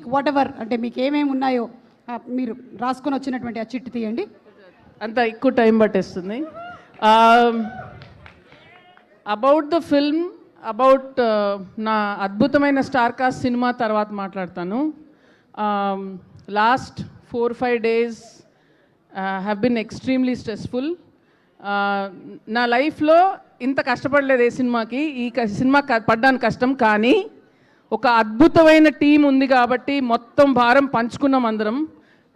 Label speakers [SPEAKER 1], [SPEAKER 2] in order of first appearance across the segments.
[SPEAKER 1] Week what ever, అంటే మీకు ఏమేమి ఉన్నాయో మీరు రాసుకొని వచ్చినటువంటి ఆ చిట్టు తీయండి.
[SPEAKER 2] అంత ఎక్కువ టైం పట్టేస్తుంది. అబౌట్ ద ఫిల్మ్, అబౌట్ నా అద్భుతమైన స్టార్ కాస్ట్ సినిమా తర్వాత మాట్లాడతాను. Last 4-5 days have been extremely stressful. నా లైఫ్లో ఇంత కష్టపడలేదు ఏ సినిమాకి. ఈ సినిమా పడ్డాను కష్టం, కానీ ఒక అద్భుతమైన టీం ఉంది కాబట్టి మొత్తం భారం పంచుకున్నాం అందరం.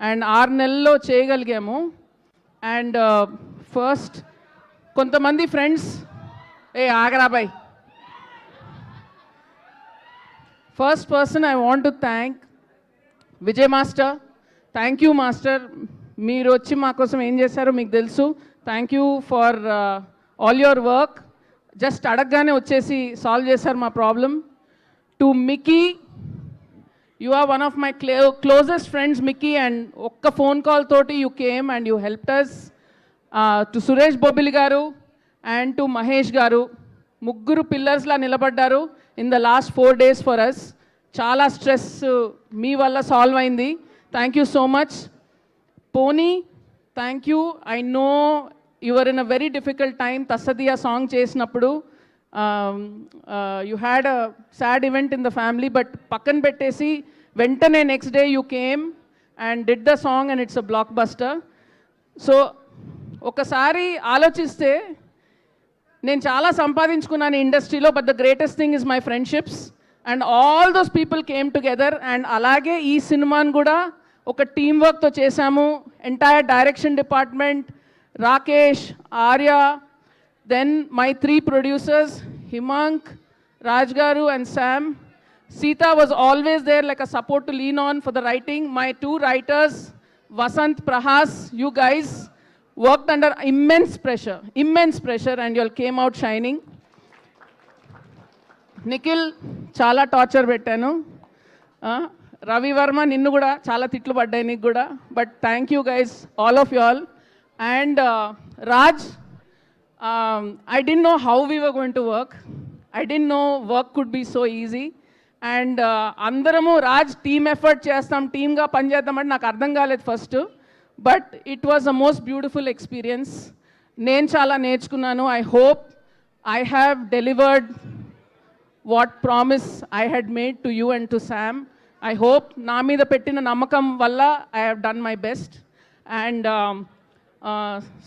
[SPEAKER 2] అండ్ 6 నెలల్లో చేయగలిగాము. అండ్ ఫస్ట్ కొంతమంది ఫ్రెండ్స్, ఆగరాబాయ్, first person I want to thank Vijay master. Thank you master, మీరు వచ్చి మా కోసం ఏం చేశారో మీకు తెలుసు. Thank you for all your work. Just అడగగానే వచ్చేసి సాల్వ్ చేశారు మా problem. To Mickey, you are one of my closest friends, Mickey, and okka phone call toti you came and you helped us. To Suresh Bobili garu and to Mahesh garu, mugguru pillars la nilabaddaru in the last 4 days for us. Chala stress mee valla solve ayindi. Thank you so much. Pony, thank you. I know you were in a very difficult time. Tasadiya song chesinappudu you had a sad event in the family, but pakkan pettesi ventane next day you came and did the song and it's a blockbuster. So ఒకసారి ఆలోచిస్తే నేను చాలా సంపాదించుకున్నాను ఇండస్ట్రీలో, but the greatest thing is my friendships and all those people came together. And అలాగే ఈ సినిమాను కూడా ఒక టీమ్ వర్క్తో చేశాము. Entire direction department, Rakesh, Arya, then my 3 producers, Himank, Raj Garu and Sam. Sita was always there like a support to lean on for the writing. My 2 writers, Vasant, Prahas, you guys worked under immense pressure and you all came out shining. Nikhil, chala torture pettanu. Ravi Verma, ninnu kuda chala titlu paddayi neeku kuda, but thank you guys, all of you all. And Raj, I didn't know how we were going to work. I didn't know work could be so easy. And అందరము Raj team effort చేస్తాం, టీమ్గా పనిచేద్దామంటే నాకు అర్థం కాలేదు first. But it was the most beautiful experience. నేను చాలా నేర్చుకున్నాను. I hope I have delivered what promise I had made to you and to Sam. I hope నా మీద పెట్టిన నమ్మకం వల్ల I have done my best. And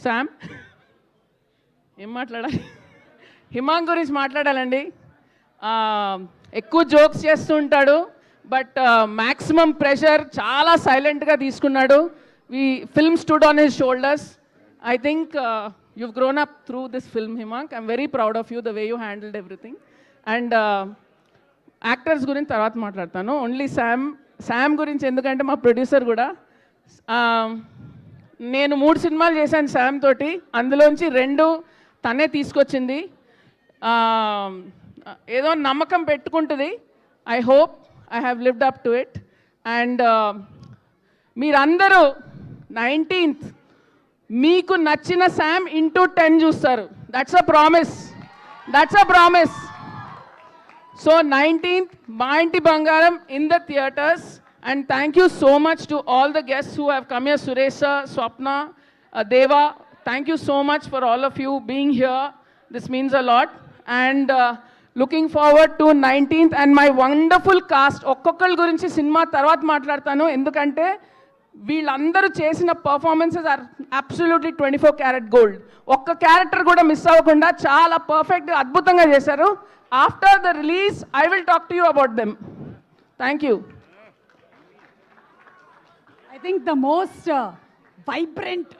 [SPEAKER 2] Sam, ఏం మాట్లాడాలి? హిమాంక్ గురించి మాట్లాడాలండి. ఎక్కువ జోక్స్ చేస్తూ ఉంటాడు, బట్ మ్యాక్సిమం ప్రెషర్ చాలా సైలెంట్గా తీసుకున్నాడు. Film stood on his shoulders. I think you've grown up through this film, Himank. I'm very proud of you, the way you handled everything. And actors గురించి తర్వాత మాట్లాడతాను. ఓన్లీ శామ్ గురించి, ఎందుకంటే మా producer కూడా. నేను 3 సినిమాలు చేశాను శామ్ తోటి, అందులోంచి 2 తనే తీసుకొచ్చింది. ఏదో నమ్మకం పెట్టుకుంటుంది. I hope I have lived up to it. And మీరందరూ 19th మీకు నచ్చిన శామ్ ఇంటూ 10 చూస్తారు. That's a promise. So 19th మా ఇంటి బంగారం in the theatres. And thank you so much to all the guests who have come here. Suresh sir, Swapna, Deva, thank you so much for all of you being here. This means a lot. And looking forward to 19th and my wonderful cast. ఒక్కొక్కళ్ళ గురించి cinema తర్వాత మాట్లాడతాను, ఎందుకంటే వీళ్ళందరూ చేసిన performances are absolutely 24 karat gold. ఒక్క character కూడా miss అవ్వకుండా చాలా పర్ఫెక్ట్గా అద్భుతంగా చేశారు. After the release I will talk to you about them. Thank you.
[SPEAKER 1] I think the most vibrant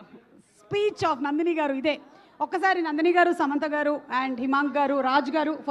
[SPEAKER 1] speech of Nandini గారు ఇదే. ఒక్కసారి నందిని గారు, సమంత గారు అండ్ హిమాంక్ గారు, రాజ్ గారు